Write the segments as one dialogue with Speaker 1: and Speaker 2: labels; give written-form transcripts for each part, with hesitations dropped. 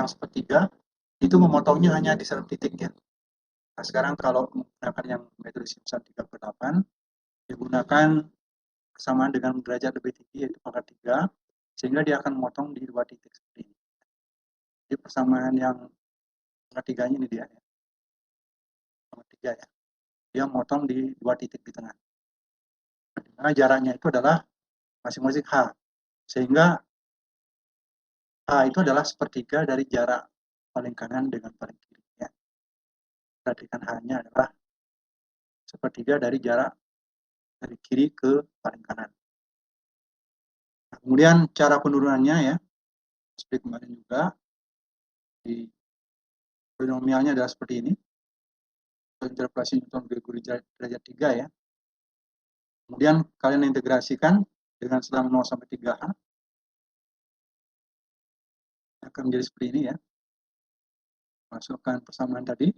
Speaker 1: yang sepertiga itu memotongnya hanya di satu titik ya. Nah, sekarang kalau menggunakan yang metode Simpson 3/8 digunakan persamaan dengan derajat lebih tinggi yaitu pangkat 3 sehingga dia akan memotong di 2 titik seperti ini. Jadi persamaan yang pangkat 3-nya ini dia ya. Pangkat 3 ya. Dia memotong di 2 titik di tengah. Nah, jaraknya itu adalah masing-masing H. Sehingga H itu adalah sepertiga dari jarak paling kanan dengan paling kiri ya. Perhatikan H-nya adalah sepertiga dari jarak dari kiri ke paling kanan. Nah, kemudian cara penurunannya ya, seperti kemarin juga, di polinomialnya adalah seperti ini. Interpolasi Newton-Gregory derajat 3 ya. Kemudian kalian integrasikan dengan selang 0 sampai 3H. Akan menjadi seperti ini ya. Masukkan persamaan tadi.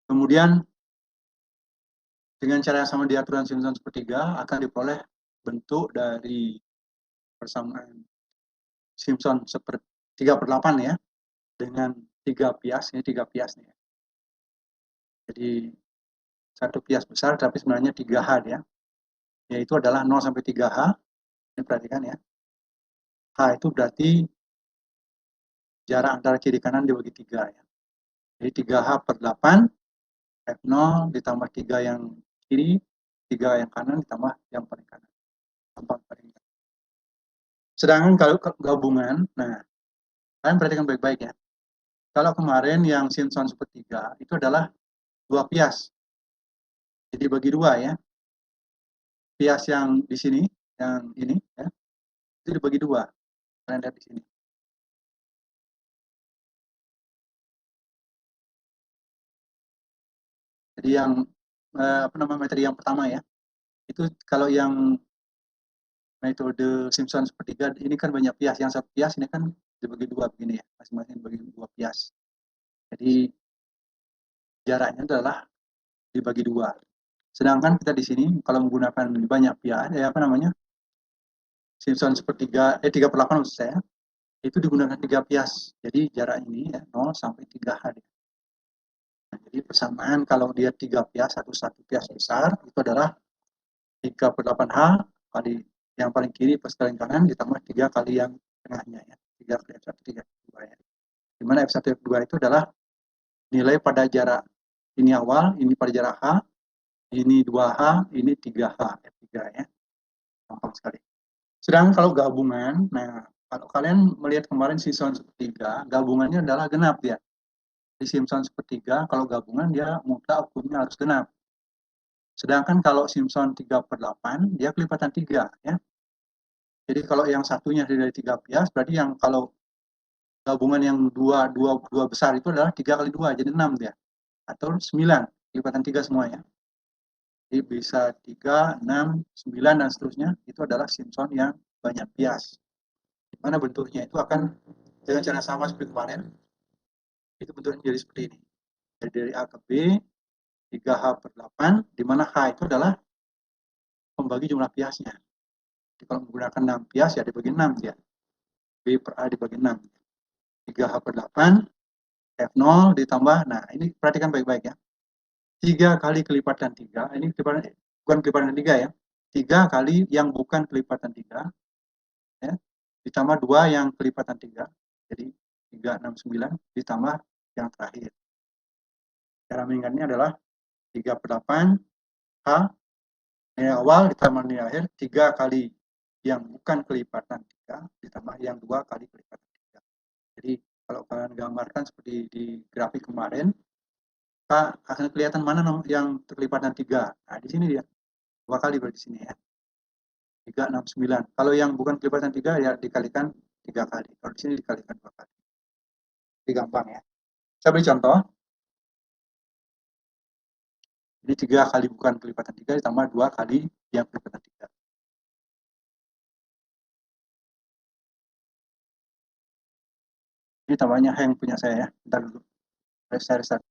Speaker 1: Kemudian dengan cara yang sama di aturan Simpson sepertiga akan diperoleh bentuk dari persamaan Simpson 3/8 ya. Dengan 3 bias, ini 3 bias nih. Jadi satu bias besar tapi sebenarnya 3H ya. Yaitu adalah 0 sampai 3H. Ini perhatikan ya. H itu berarti jarak antara kiri kanan dibagi 3 ya. Jadi 3H/8 F0 ditambah 3 yang kiri, 3 yang kanan ditambah yang paling kanan. Sedangkan kalau gabungan, nah kalian perhatikan baik-baik ya. Kalau kemarin yang Simpson sepertiga itu adalah 2 bias. Jadi bagi 2 ya. Bias yang di sini, yang ini ya, itu dibagi 2. Kalian lihat di sini. Jadi yang metode yang pertama ya. Itu kalau yang metode Simpson sepertiga ini kan banyak bias. Yang satu bias ini kan dibagi 2 begini ya, masing-masing dibagi 2 bias. Jadi jaraknya adalah dibagi 2. Sedangkan kita di sini kalau menggunakan banyak bias, Simpson sepertiga, 3/8 maksud saya, itu digunakan 3 bias. Jadi jarak ini ya, 0 sampai 3H. Nah, jadi persamaan kalau dia 3 bias, satu bias besar, itu adalah 3/8H kali yang paling kiri plus paling kanan ditambah 3 kali yang tengahnya ya. 3 kali F1, 3 kali F2 ya. Dimana F1, F2 itu adalah nilai pada jarak ini awal, ini pada jarak H, ini 2H, ini 3H, F3 ya. Gampang sekali. Sedangkan kalau gabungan, nah kalau kalian melihat kemarin Simpson sepertiga, gabungannya adalah genap ya. Di Simpson sepertiga, kalau gabungan dia mutlak hukumnya harus genap. Sedangkan kalau Simpson 3/8, dia kelipatan 3 ya. Jadi kalau yang satunya dari 3 bias, berarti yang kalau gabungan yang dua besar itu adalah 3 kali 2, jadi 6 dia. Atau 9, kelipatan 3 semuanya. Jadi bisa 3, 6, 9, dan seterusnya, itu adalah Simpson yang banyak bias. Dimana bentuknya itu akan dengan cara sama seperti kemarin, itu bentuknya jadi seperti ini. Jadi dari A ke B, 3H/8, di mana H itu adalah pembagi jumlah biasnya. Jadi kalau menggunakan 6 bias, ya dibagi 6 ya. B per A dibagi 6. 3H/8, F0 ditambah, nah ini perhatikan baik-baik ya. 3 kali kelipatan 3, ini bukan kelipatan 3 ya. 3 kali yang bukan kelipatan 3, ya, ditambah 2 yang kelipatan 3. Jadi 3, 6, 9 ditambah yang terakhir. Cara mengingatnya adalah 3/8 H nilai awal ditambah nilai akhir 3 kali yang bukan kelipatan 3 ditambah yang 2 kali kelipatan 3. Jadi kalau kalian gambarkan seperti di grafik kemarin, akan kelihatan mana yang kelipatan 3. Nah, di sini dia. 2 kali berarti sini ya. 3, 6, 9. Kalau yang bukan kelipatan 3 ya dikalikan 3 kali. Kalau di sini dikalikan 2 kali. Jadi gampang ya. Saya beri contoh. Jadi 3 kali bukan kelipatan 3 ditambah 2 kali yang kelipatan 3. Ini tambahnya hang punya saya ya. Bentar dulu. Saya restart.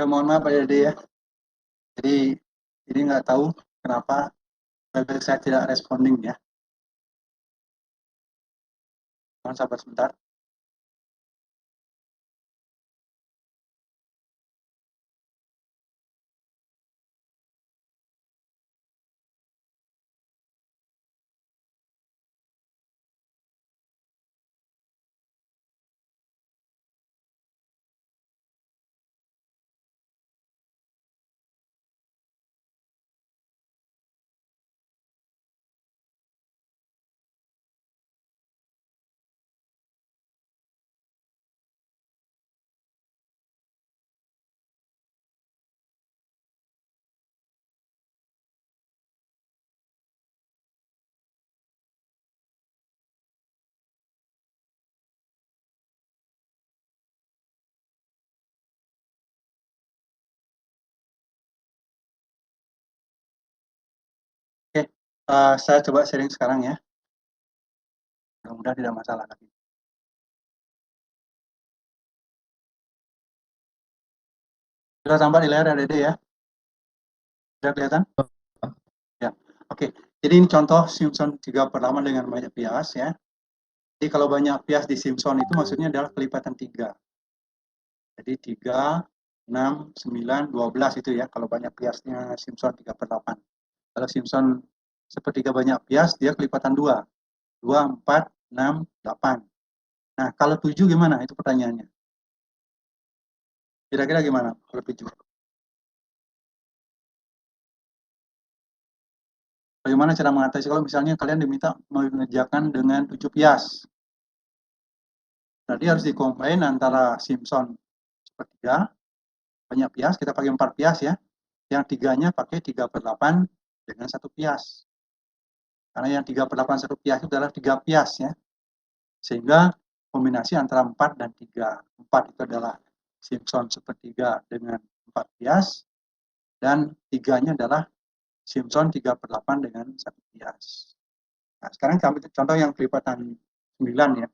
Speaker 1: Mohon maaf Pak Dede ya. Jadi ini nggak tahu kenapa website saya tidak responding ya. Mohon sabar sebentar. Oke, saya coba sharing sekarang ya. Mudah-mudahan tidak masalah lagi. Sudah tampak di layar ya Dede ya? Sudah kelihatan? Ya, oke. Jadi ini contoh Simpson 3/8 dengan banyak bias ya. Jadi kalau banyak bias di Simpson itu maksudnya adalah kelipatan 3. Jadi 3, 6, 9, 12 itu ya kalau banyak biasnya Simpson 3/8. Kalau Simpson sepertiga banyak bias dia kelipatan 2. 2, 4, 6, 8. Nah, kalau 7 gimana? Itu pertanyaannya. Kira-kira gimana kalau 7? Bagaimana cara mengatasi kalau misalnya kalian diminta mengerjakan dengan 7 bias? Tadi harus dikombin antara Simpson sepertiga, banyak bias, kita pakai 4 bias ya. Yang tiganya pakai 3/8 dengan 1 bias. Karena yang 3/8 1 bias itu adalah 3 bias ya. Sehingga kombinasi antara 4 dan 3. 4 itu adalah Simpson sepertiga dengan 4 bias. Dan tiganya adalah Simpson 3/8 dengan 1 bias. Nah, sekarang kami contoh yang kelipatan 9 ya.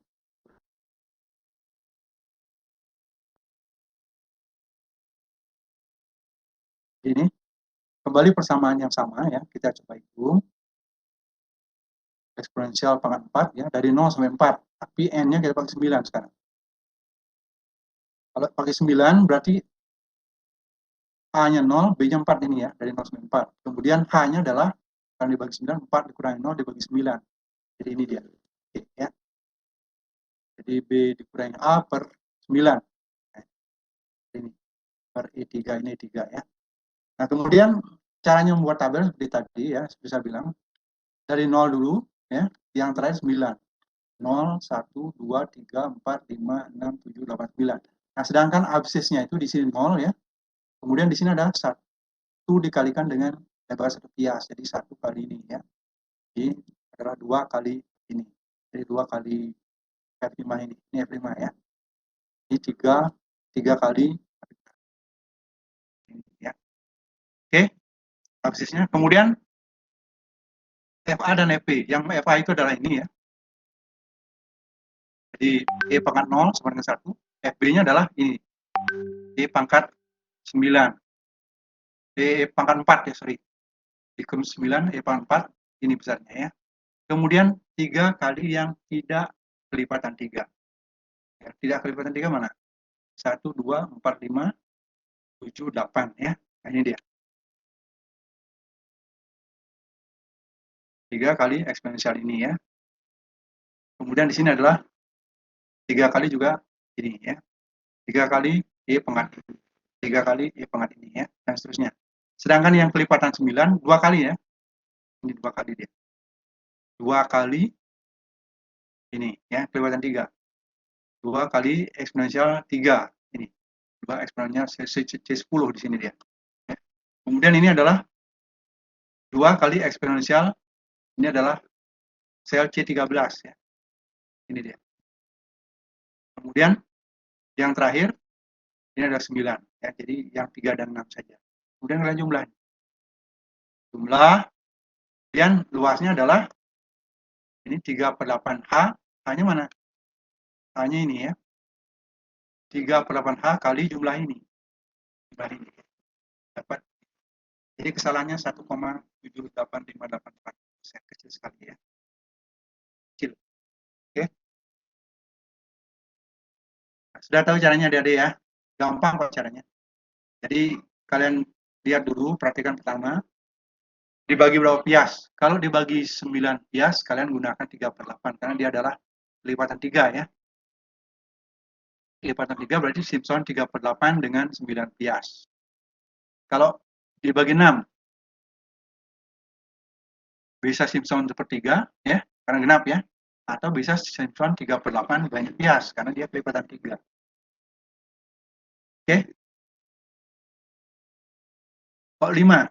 Speaker 1: Ini kembali persamaan yang sama ya, kita coba hitung. Eksponensial pangkat 4 ya, dari 0 sampai 4. Tapi n-nya kita pakai 9 sekarang. Kalau pakai 9 berarti A-nya 0, B-nya 4 ini ya, dari 0 sampai 4. Kemudian H-nya adalah kalau dibagi 9, 4 dikurangi 0 dibagi 9. Jadi ini dia. Oke, ya. Jadi B dikurangi A per 9. Nah, ini per E3 ini 3 ya. Nah, kemudian caranya membuat tabel seperti tadi ya, bisa bilang dari 0 dulu ya, yang terakhir 9. 0, 1, 2, 3, 4, 5, 6, 7, 8, 9. Nah, sedangkan absisnya itu di sini 0 ya. Kemudian di sini ada 1 dikalikan dengan lebar 1 bias. Jadi 1 kali ini ya. Jadi adalah 2 kali ini. Jadi 2 kali F5 ini. Ini F5 ya. Ini 3 kali ini ya. Oke, absisnya. Kemudian FA dan FB. Yang FA itu adalah ini ya. Jadi E pangkat 0 sama dengan 1. FB-nya adalah ini. E pangkat 9. E pangkat 4 ya, sorry. Dikrum 9, E pangkat 4, ini besarnya ya. Kemudian 3 kali yang tidak kelipatan 3. Ya, tidak kelipatan 3 mana? 1, 2, 4, 5, 7, 8 ya. Nah, ini dia. 3 kali eksponensial ini ya. Kemudian di sini adalah 3 kali juga ini ya. 3 kali E pangkat 3 kali E pangkat ini ya, dan seterusnya. Sedangkan yang kelipatan 9, 2 kali ya. Ini 2 kali dia. 2 kali ini ya, kelipatan 3. 2 kali eksponensial 3. Ini. 2 eksponensial C10 di sini dia. Ya. Kemudian ini adalah 2 kali eksponensial, ini adalah sel C13 ya. Ini dia. Kemudian yang terakhir ini ada 9 ya. Jadi yang 3 dan 6 saja. Kemudian kalian jumlah. Dan luasnya adalah ini 3/8 H. H-nya mana? H-nya ini ya. 3/8 H kali jumlah ini. Jumlah ini. Dapat. Jadi kesalahannya 1,78584%. Kecil sekali ya. Kecil. Oke. Nah, sudah tahu caranya adik-adik ya? Gampang kok caranya. Jadi kalian lihat dulu, perhatikan pertama. Dibagi berapa pias? Kalau dibagi 9 pias, kalian gunakan 3/8 karena dia adalah lipatan 3 ya. Lipatan 3 berarti Simpson 3/8 dengan 9 pias. Kalau dibagi 6, bisa Simpson sepertiga ya, karena genap ya. Atau bisa Simpson 3/8 banyak pias karena dia kelipatan 3. Oke? Kok 5?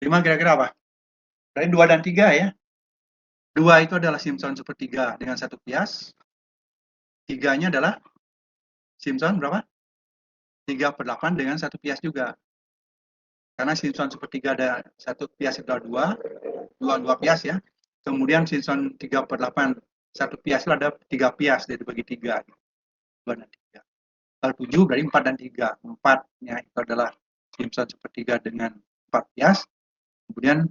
Speaker 1: 5 kira-kira apa? Berarti 2 dan 3 ya. 2 itu adalah Simpson sepertiga dengan 1 pias. 3-nya adalah Simpson berapa? 3/8 dengan 1 pias juga. Karena Simpson sepertiga ada 1 pias itu ada 2 pias ya. Kemudian Simpson 3/8 1 pias itu ada 3 pias, jadi bagi 3. 2 dan 3. Kalau 7 berarti 4 dan 3. 4-nya itu adalah Simpson sepertiga dengan 4 pias. Kemudian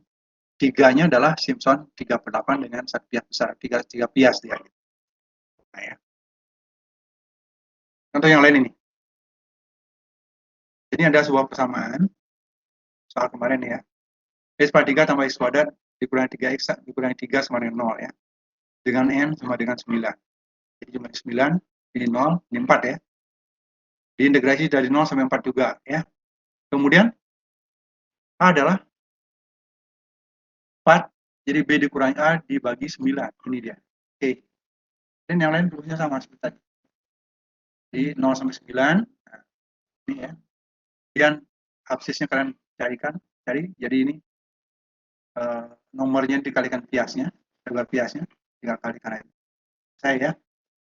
Speaker 1: 3-nya adalah Simpson 3/8 dengan 1 pias besar. 3 pias dia. Nah, ya. Contoh yang lain ini. Ini ada sebuah persamaan. Soal kemarin ya. X per 3 tambah X kuadrat dikurangi 3X dikurangi 3 sama dengan 0 ya. Dengan N sama dengan 9. Jadi cuma 9, ini 0, ini 4 ya. Diintegrasi dari 0 sampai 4 juga ya. Kemudian A adalah 4, jadi B dikurangi A dibagi 9. Ini dia. Oke. Dan yang lain rumusnya sama seperti tadi. Jadi 0 sampai 9. Nah, ini ya. Kemudian absisnya kalian cari. Jadi ini nomornya dikalikan piasnya, lebar piasnya, tinggal kalikan aja. Saya ya.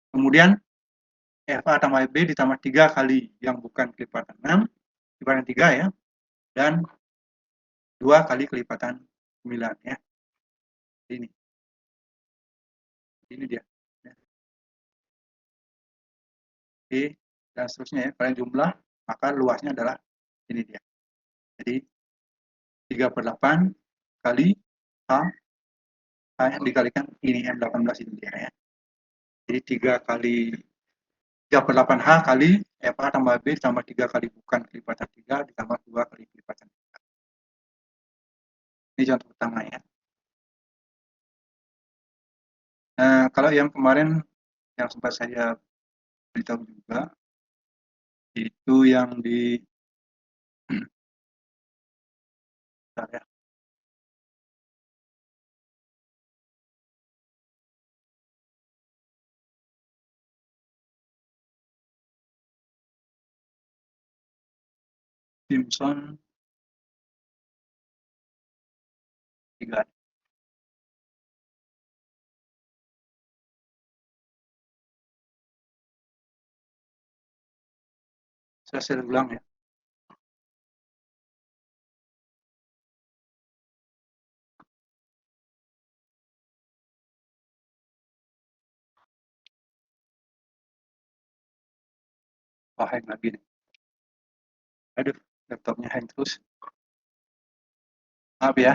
Speaker 1: Kemudian FA tambah B ditambah 3 kali yang bukan kelipatan 6, kelipatan 3 ya. Dan 2 kali kelipatan 9 ya. Ini. Ini dia. Oke, dan seterusnya ya. Kalian jumlah, maka luasnya adalah ini dia. Jadi 3/8 kali H yang dikalikan ini M18 ini dia ya. Jadi 3/8 H kali FA tambah B tambah 3 kali bukan kelipatan 3 ditambah 2 kali kelipatan 3. Ini contoh pertama ya. Nah, kalau yang kemarin yang sempat saya beritahu juga, itu yang di ya, Simpson 3. Saya ulang ya. Oh, hang lagi nih. Aduh, laptopnya hang terus. Maaf ya.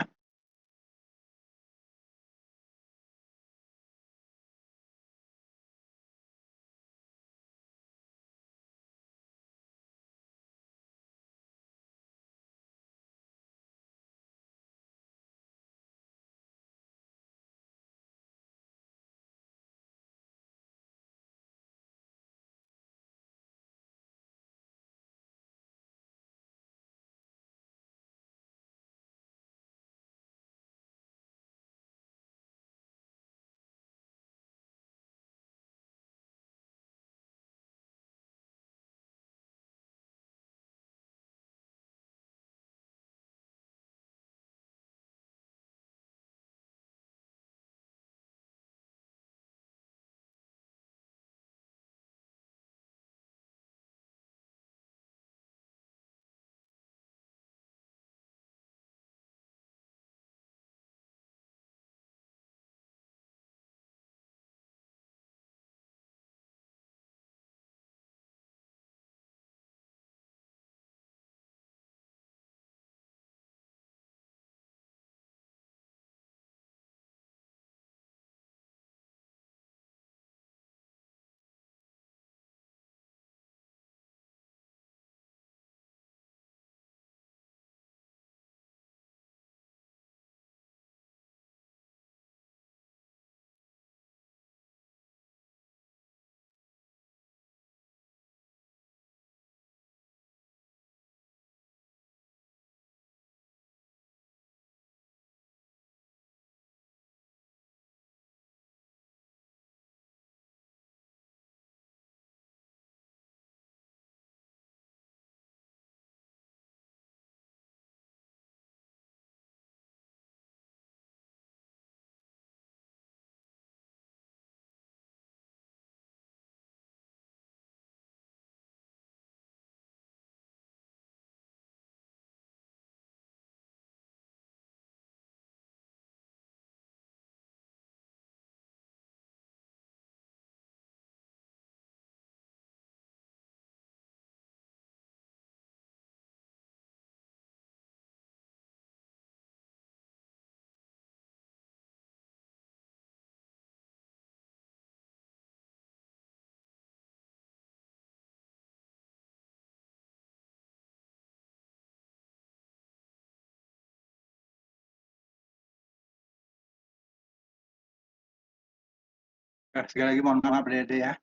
Speaker 1: Sekali lagi mohon maaf Dede ya.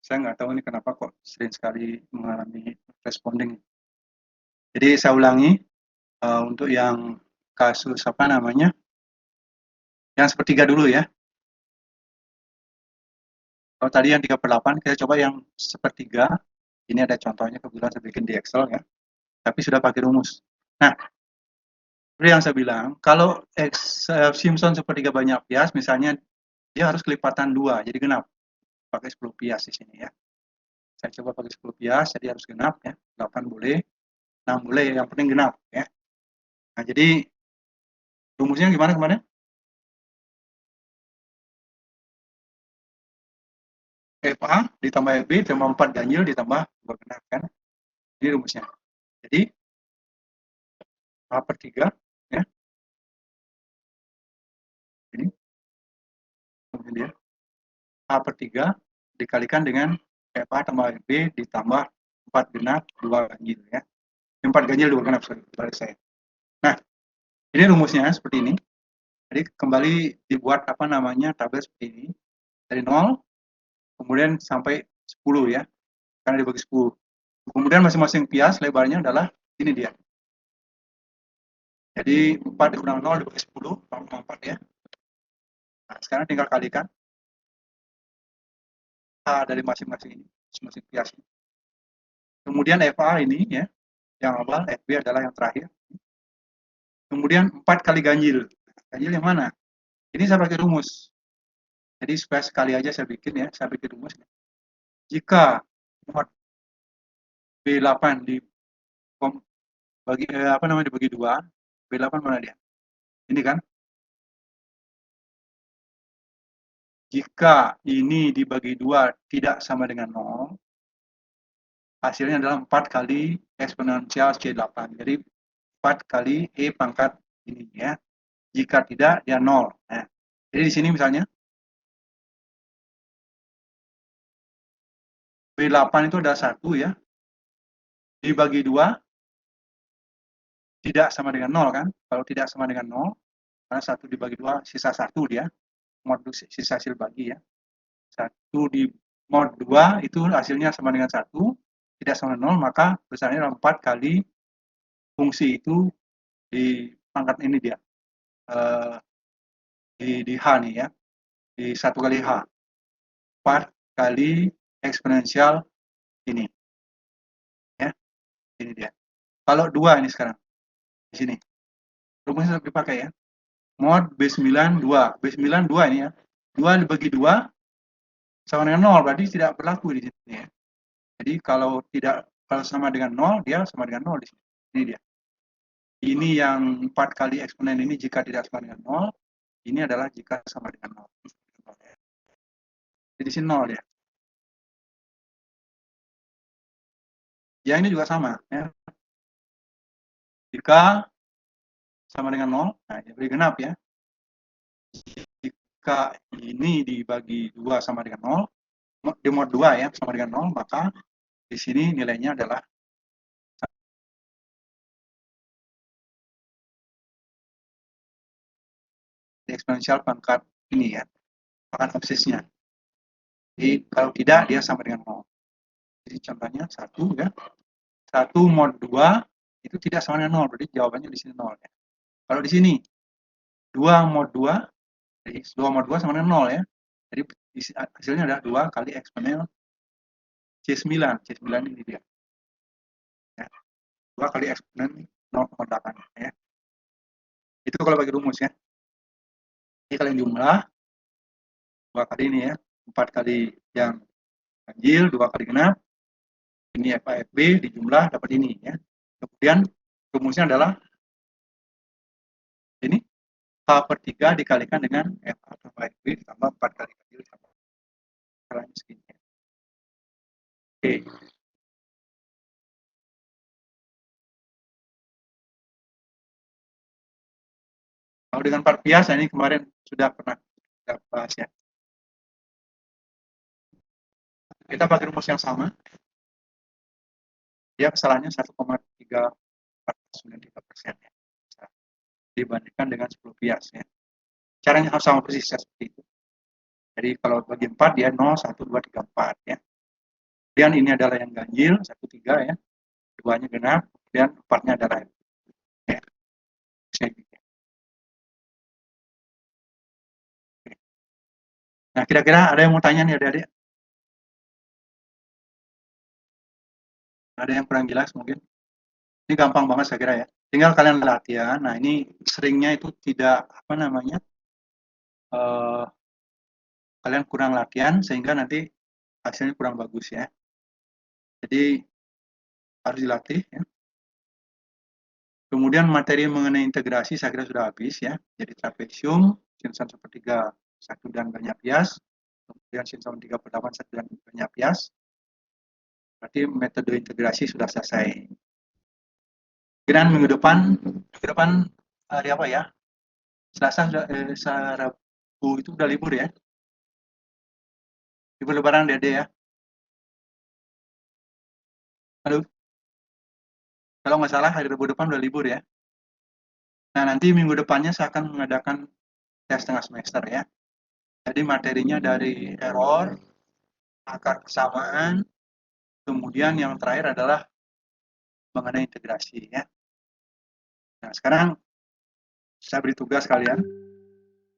Speaker 1: Saya nggak tahu ini kenapa kok sering sekali mengalami responding. Jadi saya ulangi, untuk yang kasus apa namanya, yang sepertiga dulu ya. Kalau tadi yang 3/8, kita coba yang sepertiga. Ini ada contohnya, kebetulan saya bikin di Excel ya, tapi sudah pakai rumus. Nah, seperti yang saya bilang, kalau Simpson sepertiga banyak bias, misalnya dia harus kelipatan 2, jadi genap. Pakai 10 bias di sini ya. Saya coba pakai 10 bias, jadi harus genap ya. 8 boleh, 6 boleh, yang penting genap ya. Nah, jadi rumusnya gimana kemarin? FA ditambah FB ditambah 4 ganjil ditambah 2 genap kan. Ini rumusnya. Jadi A/3 ya. Ini rumusnya dia. A/3 dikalikan dengan FA tambah FB ditambah 4 genap 2 ganjil ya. 4 ganjil 2 genap, sorry saya. Nah, ini rumusnya seperti ini. Jadi kembali dibuat apa namanya tabel seperti ini. Dari 0 kemudian sampai 10 ya. Karena dibagi 10. Kemudian masing-masing bias lebarnya adalah ini dia. Jadi 4 dikurang 0 dibagi 10, 0,4 ya. Nah, sekarang tinggal kalikan A dari masing-masing ini, masing-masing bias. Kemudian FA ini ya, yang awal, FB adalah yang terakhir. Kemudian 4 kali ganjil. Ganjil yang mana? Ini saya pakai rumus. Jadi supaya sekali aja saya bikin ya, saya bikin rumus. Jika mod B8 dibagi 2, B8 mana dia? Ini kan? Jika ini dibagi 2 tidak sama dengan 0, hasilnya adalah 4 kali eksponensial C8. Jadi 4 kali E pangkat ini ya. Jika tidak, dia 0. Nah, jadi di sini misalnya, B8 itu ada 1 ya. Dibagi 2, tidak sama dengan 0 kan? Kalau tidak sama dengan 0, karena 1 dibagi 2, sisa 1 dia. Modus sisa hasil bagi ya. 1 di mod 2 itu hasilnya sama dengan 1, tidak sama dengan 0, maka besarnya adalah 4 kali fungsi itu di pangkat ini dia. Di H nih ya. Di 1 kali H. 4 kali eksponensial ini. Ya, ini dia. Kalau 2 ini sekarang, di sini. Rumusnya dipakai ya. Mod B9 2. B9 2 ini ya. 2 dibagi 2 sama dengan 0, berarti tidak berlaku di sini ya. Jadi kalau sama dengan 0, dia sama dengan 0 di sini. Ini dia. Ini yang 4 kali eksponen ini jika tidak sama dengan 0, ini adalah jika sama dengan 0. Jadi di sini 0 ya. Ya ini juga sama ya. Jika sama dengan 0, nah ini beri genap ya. Jika ini dibagi 2 sama dengan 0, di mod 2 ya, sama dengan 0, maka di sini nilainya adalah eksponensial pangkat ini ya, pangkat absisnya. Jadi kalau tidak, dia sama dengan 0. Jadi contohnya 1 ya. 1 mod 2 itu tidak sama dengan 0, berarti jawabannya di sini 0 ya. Kalau di sini 2 mod 2, jadi 2 mod 2 sama dengan 0 ya. Jadi hasilnya adalah 2 kali eksponensial C9. C9 ini dia. Ya. 2 kali eksponen 0,8 ya. Itu kalau bagi rumus ya. Ini kalian jumlah 2 kali ini ya. 4 kali yang ganjil, 2 kali genap. Ini FA/FB dijumlah dapat ini ya. Kemudian rumusnya adalah ini H/3 dikalikan dengan FA tambah FB ditambah 4 kali ganjil ditambah skalanya segini. Oke. Kalau dengan 4 bias ini kemarin sudah pernah kita bahas ya. Kita pakai rumus yang sama. Dia kesalahannya 1,3493% ya. Dibandingkan dengan 10 bias ya. Caranya harus sama persis ya, seperti itu. Jadi kalau bagi 4 dia 0, 1, 2, 3, 4 ya. Kemudian ini adalah yang ganjil 1, 3 ya. 2-nya genap, kemudian 4-nya adalah ya. Nah, kira-kira ada yang mau tanya nih adik-adik? Ada yang kurang jelas mungkin? Ini gampang banget saya kira ya. Tinggal kalian latihan. Nah, ini seringnya itu tidak apa namanya? eh, Kalian kurang latihan sehingga nanti hasilnya kurang bagus ya. Jadi harus dilatih ya. Kemudian materi mengenai integrasi saya kira sudah habis ya. Jadi trapesium, sinson sepertiga satu dan banyak bias, kemudian sinson 3/8 satu dan banyak bias. Berarti metode integrasi sudah selesai. Kira minggu depan hari apa ya? Selasa Rabu itu udah libur ya. Libur lebaran Dede ya. Aduh, kalau nggak salah hari Rabu depan udah libur ya. Nah, nanti minggu depannya saya akan mengadakan tes tengah semester ya. Jadi materinya dari error, akar kesamaan, kemudian yang terakhir adalah mengenai integrasi ya. Nah, sekarang saya beri tugas kalian.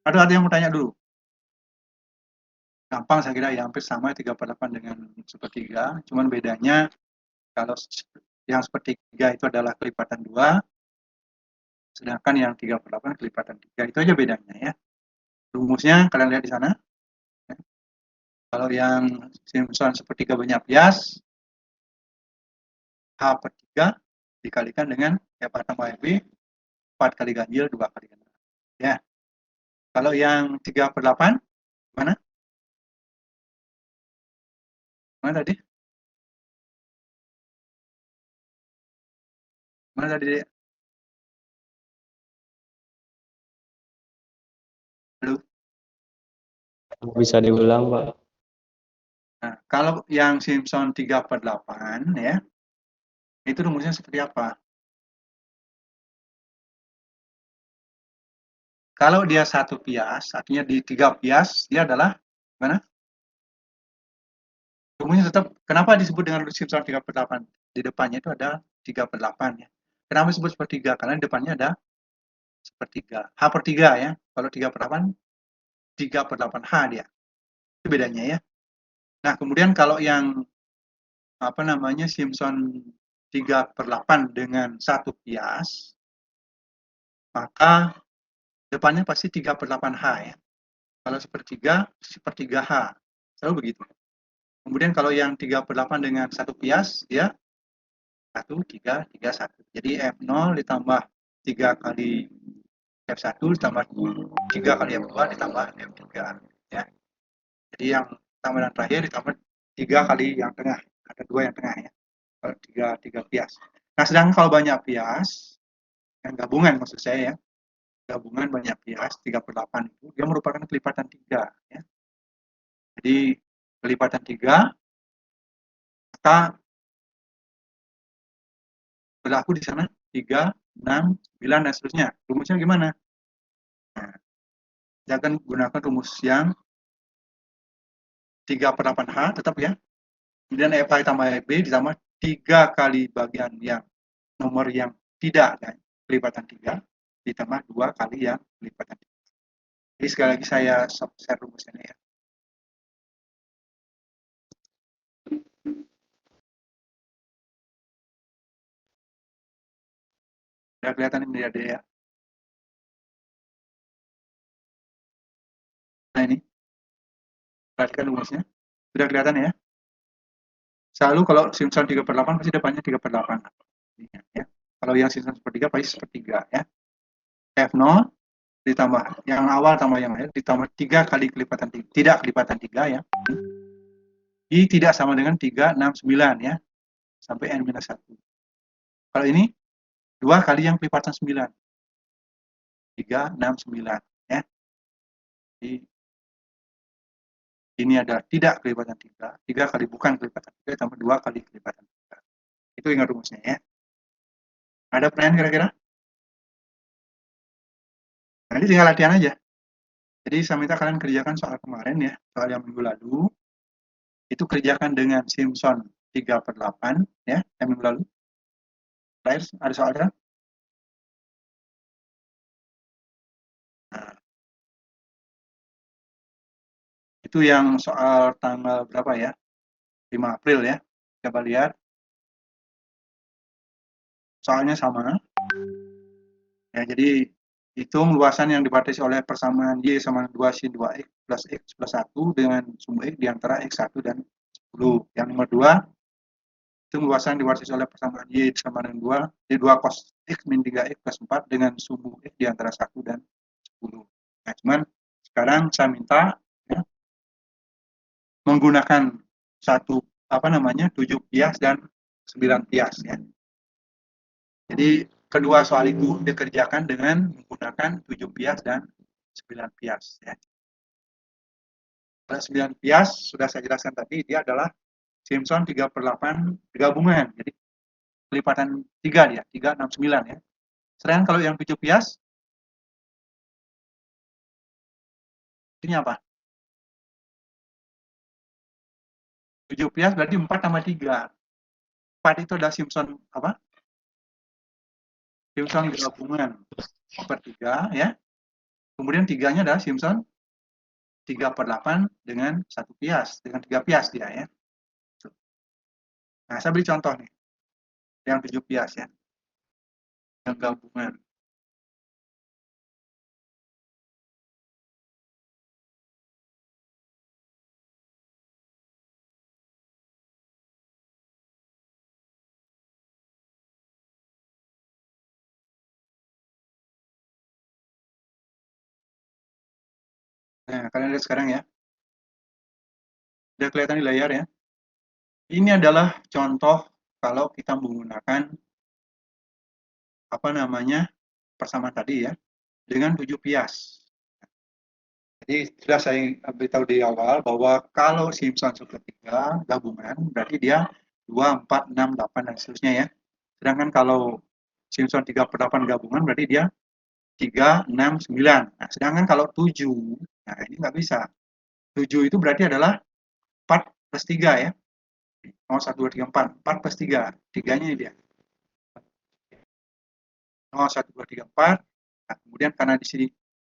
Speaker 1: Ada yang mau tanya dulu? Gampang saya kira ya, hampir sama 3/8 dengan sepertiga. Cuman bedanya kalau yang sepertiga itu adalah kelipatan 2, sedangkan yang 3/8 kelipatan 3. Itu aja bedanya ya. Rumusnya kalian lihat di sana. Kalau yang Simpson sepertiga banyak bias, H/3 dikalikan dengan F tambah B, 4 kali ganjil, 2 kali genap. Ya. Kalau yang 3/8, mana? Mana tadi? Mana tadi? Halo?
Speaker 2: Bisa diulang, Pak.
Speaker 1: Nah, kalau yang Simpson 3/8 ya, itu rumusnya seperti apa? Kalau dia satu bias, artinya di 3 bias, dia adalah mana? Rumusnya tetap, kenapa disebut dengan Simpson 3/8? Di depannya itu ada 3/8 ya. Kenapa disebut sepertiga? Karena di depannya ada sepertiga. H/3 ya. Kalau 3/8, 3/8 H dia. Itu bedanya ya. Nah, kemudian kalau yang apa namanya Simpson 3/8 dengan satu bias, maka depannya pasti 3/8 H ya. Kalau sepertiga, sepertiga H. Selalu begitu. Kemudian kalau yang 3/8 dengan satu bias, dia 1, 3, 3, 1. Jadi F0 ditambah 3 kali F1 ditambah 3 kali F2 ditambah F3. Ya. Jadi yang pertama dan terakhir ditambah 3 kali yang tengah. Ada 2 yang tengah ya. Kalau 3 bias. Nah, sedangkan kalau banyak bias, yang gabungan maksud saya ya, gabungan banyak bias 3/8 itu, dia merupakan kelipatan 3. Ya. Jadi kelipatan 3, maka berlaku di sana 3, 6, 9, dan seterusnya. Rumusnya gimana? Nah, kita akan gunakan rumus yang 3/8H tetap ya. Kemudian FH tambah FB ditambah 3 kali bagian yang nomor yang tidak ya, kelipatan 3 ditambah 2 kali yang kelipatan 3. Jadi sekali lagi saya share rumusnya ya. Sudah kelihatan ini ada ya. Nah ini, perhatikan rumusnya. Sudah kelihatan ya. Selalu kalau Simpson 3/8 pasti depannya 3/8. Ya. Kalau yang Simpson sepertiga pasti sepertiga ya. F0 ditambah yang awal tambah yang akhir ditambah 3 kali kelipatan 3. Tidak kelipatan 3 ya. I tidak sama dengan 3, 6, 9 ya. Sampai N-1. Kalau ini 2 kali yang kelipatan 9. 3, 6, 9 ya. Jadi ini adalah tidak kelipatan 3. 3 kali bukan kelipatan 3 tambah 2 kali kelipatan 3. Itu ingat rumusnya ya. Ada pertanyaan kira-kira? Nanti tinggal latihan aja. Jadi saya minta kalian kerjakan soal kemarin ya, soal yang minggu lalu. Itu kerjakan dengan Simpson 3/8 ya, yang minggu lalu. Lahir, ada soalnya? Nah, itu yang soal tanggal berapa ya? 5 April ya. Coba lihat. Soalnya sama. Ya, jadi hitung luasan yang dibatasi oleh persamaan Y sama 2 sin 2X plus X plus 1 dengan sumbu X di antara X1 dan 10. Yang nomor 2, hitung luasan dibatasi oleh persamaan Y sama dengan 2, jadi 2 cos X min 3X plus 4 dengan sumbu X di antara 1 dan 10. Nah, cuman sekarang saya minta ya, menggunakan 7 bias dan 9 bias ya. Jadi kedua soal itu dikerjakan dengan menggunakan 7 bias dan 9 bias ya. Kalau 9 bias sudah saya jelaskan tadi, dia adalah Simpson 3/8 gabungan. Jadi kelipatan 3 dia, 3, 6, 9 ya. Sedangkan kalau yang 7 bias ini apa? 7 bias berarti 4 tambah 3. 4 itu adalah Simpson apa? Simpson gabungan per 3 ya. Kemudian 3-nya adalah Simpson 3/8 dengan 1 bias, dengan 3 bias dia ya. Nah, saya beri contoh nih, yang 7 bias ya, yang gabungan. Nah, kalian lihat sekarang ya, sudah kelihatan di layar ya. Ini adalah contoh kalau kita menggunakan apa namanya persamaan tadi ya, dengan 7 bias. Jadi sudah saya beritahu di awal bahwa kalau Simpson sepertiga gabungan berarti dia 2, 4, 6, 8 dan seterusnya ya. Sedangkan kalau Simpson 3/8 gabungan berarti dia 3, 6, 9. Nah, sedangkan kalau 7, nah ini nggak bisa. 7 itu berarti adalah 4 plus 3 ya. 0, 1, 2, 3, 4. 4 plus 3. 3-nya ini dia. 0, 1, 2, 3, 4. Nah, kemudian karena di sini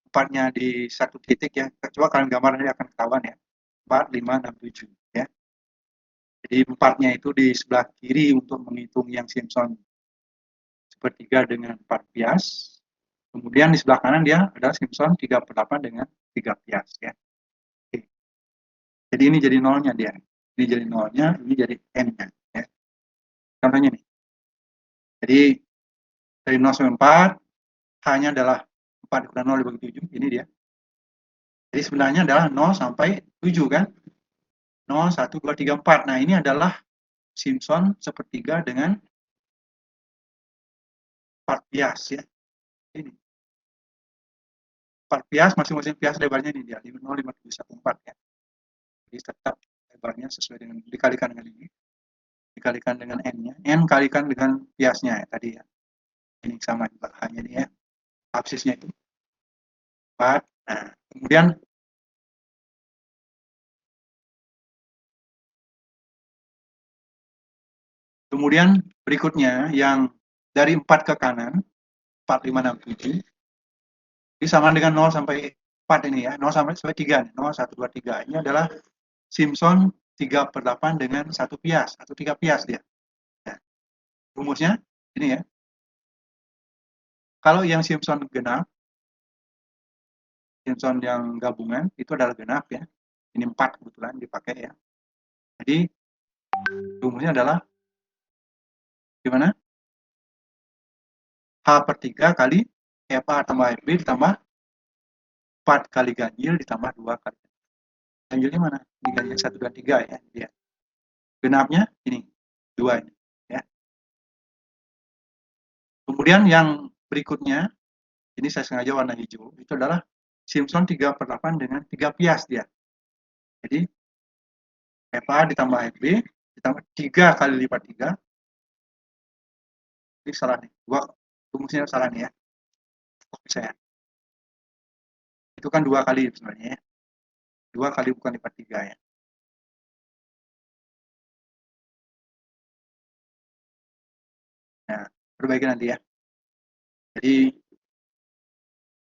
Speaker 1: 4-nya di satu titik ya. Coba kalian gambar nanti akan ketahuan ya. 4, 5, 6, 7 ya. Jadi 4-nya itu di sebelah kiri untuk menghitung yang Simpson sepertiga dengan 4 bias. Kemudian di sebelah kanan dia adalah Simpson 3/8 dengan 3 bias ya. Oke. Jadi ini jadi nolnya dia. Ini jadi nolnya, ini jadi n-nya ya. Contohnya nih. Jadi dari 0 sampai 4 hanya adalah 4 dikurangi 0 dibagi 7, ini dia. Jadi sebenarnya adalah 0 sampai 7 kan. 0, 1, 2, 3, 4. Nah, ini adalah Simpson sepertiga dengan 4 bias ya. Ini. 4 bias, masing-masing bias lebarnya ini dia, 0, 5, 7, 1, 4 ya. Jadi tetap lebarnya sesuai dengan dikalikan dengan ini. Dikalikan dengan n-nya. N kalikan dengan biasnya ya tadi ya. Ini sama juga hanya ini ya. Absisnya itu 4. Nah, kemudian berikutnya yang dari 4 ke kanan, 4, 5, 6, 7, ini sama dengan 0 sampai 4 ini ya, 0 sampai 3, 0, 1, 2, 3. Ini adalah Simpson 3/8 dengan 1 bias, atau 3 bias dia. Ya. Rumusnya ini ya. Kalau yang Simpson genap, Simpson yang gabungan, itu adalah genap ya. Ini 4 kebetulan dipakai ya. Jadi, rumusnya adalah gimana? H/3 kali FA tambah FB ditambah 4 kali ganjil ditambah 2 kali. Ganjilnya mana? Di ganjil 1 dan 3 ya. Dia. Genapnya ini, 2 ini. Ya. Kemudian yang berikutnya, ini saya sengaja warna hijau, itu adalah Simpson 3/8 dengan 3 bias dia. Jadi, FA ditambah FB ditambah 3 kali lipat 3. Ini salah nih. Rumusnya salah nih ya. Kok bisa ya? Itu kan 2 kali sebenarnya ya. 2 kali bukan lipat 3 ya. Nah, perbaiki nanti ya. Jadi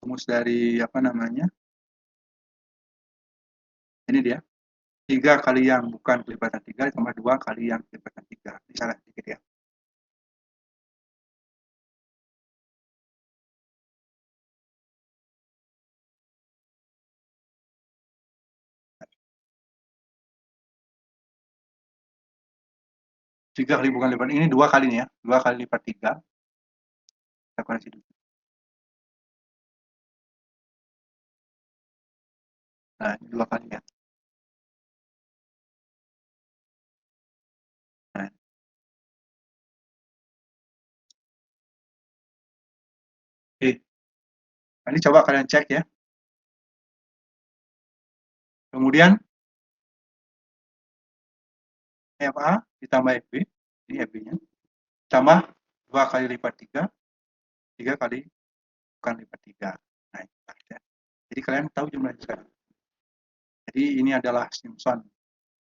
Speaker 1: rumus dari apa namanya? Ini dia. 3 kali yang bukan kelipatan 3 ditambah 2 kali yang kelipatan 3. Ini salah sedikit ya. Tiga kali bukan lipat ini 2 kali nih ya. 2 kali lipat 3. Kita koreksi dulu. Nah, ini 2 kali ya. Nah. Oke. Nanti coba kalian cek ya. Kemudian FA ditambah FB, ini FB-nya, tambah 2 kali lipat 3, 3 kali bukan lipat 3. Nah, ya. Jadi kalian tahu jumlahnya sekarang. Jadi ini adalah Simpson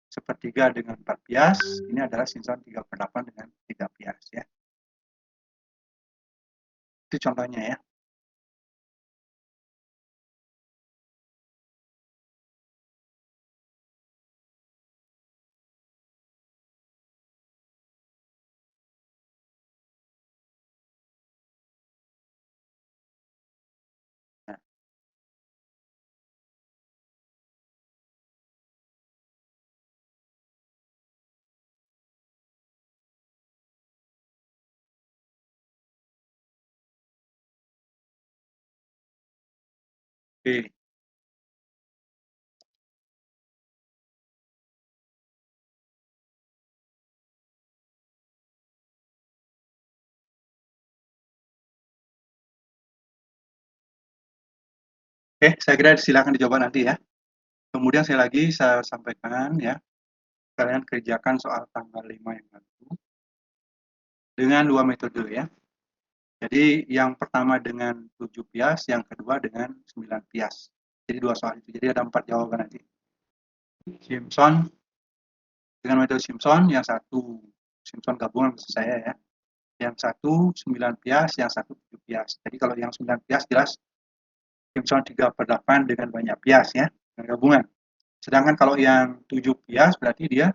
Speaker 1: sepertiga dengan 4 bias, ini adalah Simpson 3/8 dengan 3 bias ya. Itu contohnya ya. Nah. Oke. Oke, saya kira silakan dicoba nanti ya. Kemudian saya sampaikan ya, kalian kerjakan soal tanggal 5 yang lalu dengan 2 metode ya. Jadi yang pertama dengan 7 bias, yang kedua dengan 9 bias. Jadi 2 soal itu. Jadi ada 4 jawaban nanti. Simpson dengan metode Simpson, yang satu Simpson gabungan maksud saya ya. Yang satu 9 bias, yang satu 7 bias. Jadi kalau yang 9 bias jelas Simpson 3/8 dengan banyak bias ya, dengan gabungan. Sedangkan kalau yang 7 bias berarti dia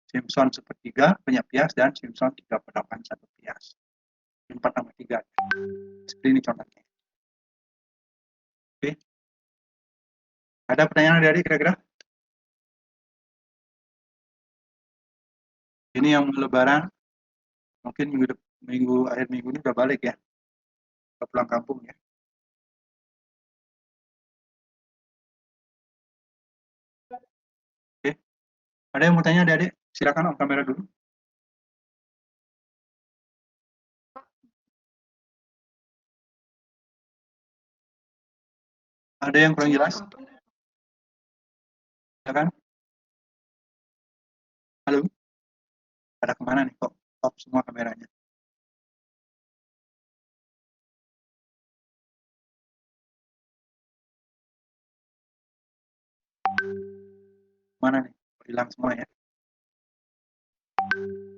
Speaker 1: Simpson sepertiga banyak bias dan Simpson 3/8 satu bias. 4/3. Seperti ini contohnya. Oke. Ada pertanyaan dari kira-kira? Ini yang lebaran, mungkin akhir minggu ini udah balik ya, udah pulang kampung ya. Oke. Ada yang mau tanya adik-adik? Silakan on kamera dulu. Ada yang kurang jelas? Silakan. Halo? Ada kemana nih kok off semua kameranya? Mana nih? Hilang semua ya.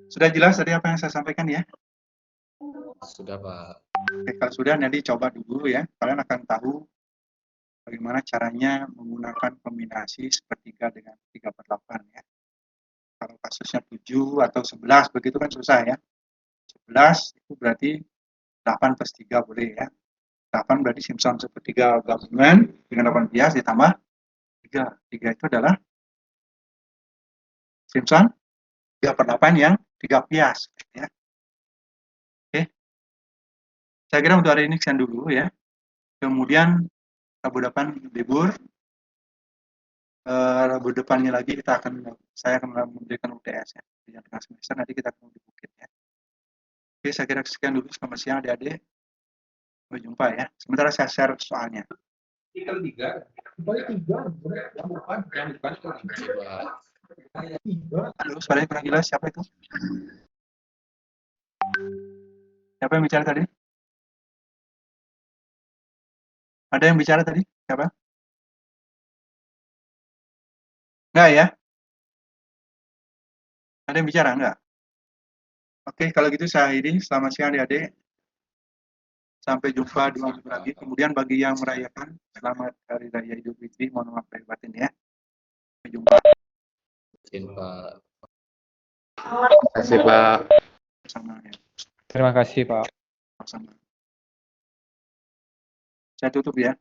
Speaker 1: Sudah jelas tadi apa yang saya sampaikan ya?
Speaker 2: Sudah, Pak.
Speaker 1: Oke, kalau sudah nanti coba dulu ya. Kalian akan tahu bagaimana caranya menggunakan kombinasi sepertiga dengan 3/8 ya. Kalau kasusnya 7 atau 11 begitu kan susah ya. 11 itu berarti 8/3 boleh ya. 8 berarti Simpson sepertiga gabungan dengan 8 bias ditambah 3. 3 itu adalah Simpson 3/8 yang 3 bias ya. Oke. Saya kira untuk hari ini sekian dulu ya. Kemudian Rabu depan libur. Rabu depannya lagi saya akan memberikan UTS ya. Di tengah semester nanti kita akan di Bukit ya. Oke, saya kira sekian dulu. Selamat siang adik-adik. Sampai jumpa ya. Sementara saya share soalnya. Halo, suaranya kurang jelas. Siapa itu? Siapa yang bicara tadi? Ada yang bicara tadi? Siapa? Enggak ya? Ada yang bicara enggak? Oke, kalau gitu saya akhiri. Selamat siang adik-adik. Sampai jumpa di minggu lagi. Kemudian bagi yang merayakan, selamat Hari Raya Idul Fitri. Mohon maaf lahir batin ya. Sampai jumpa
Speaker 2: Izin, Pak.
Speaker 3: Terima kasih, Pak.
Speaker 1: bersama ya.
Speaker 4: Terima kasih, Pak.
Speaker 1: Bersama. Saya tutup ya.